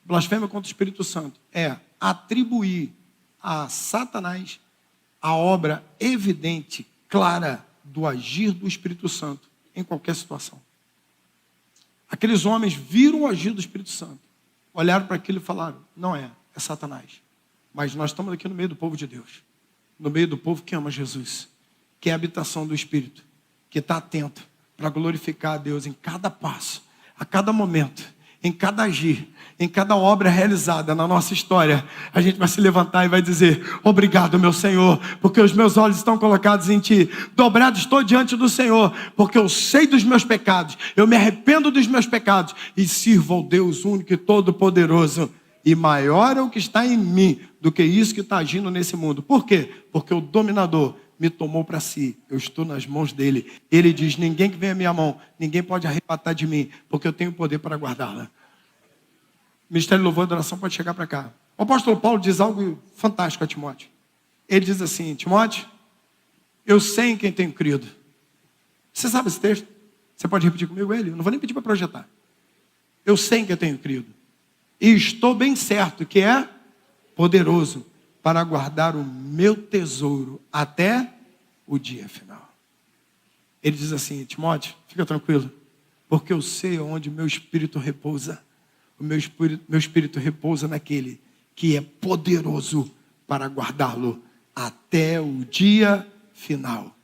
Blasfêmia contra o Espírito Santo é atribuir a Satanás a obra evidente, clara, do agir do Espírito Santo em qualquer situação. Aqueles homens viram o agir do Espírito Santo, olharam para aquilo e falaram: não é Satanás. Mas nós estamos aqui no meio do povo de Deus, no meio do povo que ama Jesus, que é a habitação do Espírito, que está atento para glorificar a Deus em cada passo, a cada momento, em cada agir, em cada obra realizada na nossa história. A gente vai se levantar e vai dizer: obrigado, meu Senhor, porque os meus olhos estão colocados em Ti. Dobrado estou diante do Senhor, porque eu sei dos meus pecados, eu me arrependo dos meus pecados e sirvo ao Deus único e todo-poderoso. E maior é o que está em mim do que isso que está agindo nesse mundo. Por quê? Porque o dominador me tomou para si, eu estou nas mãos dele. Ele diz: ninguém que vem à minha mão, ninguém pode arrebatar de mim, porque eu tenho poder para guardá-la. O Ministério de Louvor e Adoração pode chegar para cá. O apóstolo Paulo diz algo fantástico a Timóteo. Ele diz assim: Timóteo, eu sei em quem tenho crido. Você sabe esse texto? Você pode repetir comigo ele? Eu não vou nem pedir para projetar. Eu sei em quem tenho crido, e estou bem certo que é poderoso para guardar o meu tesouro até o dia final. Ele diz assim: Timóteo, fica tranquilo, porque eu sei onde meu espírito repousa. O meu espírito repousa naquele que é poderoso para guardá-lo até o dia final.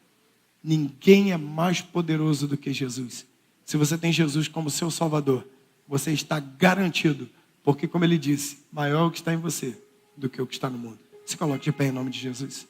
Ninguém é mais poderoso do que Jesus. Se você tem Jesus como seu Salvador, você está garantido, porque, como ele disse, maior é o que está em você do que o que está no mundo. Se coloque de pé em nome de Jesus.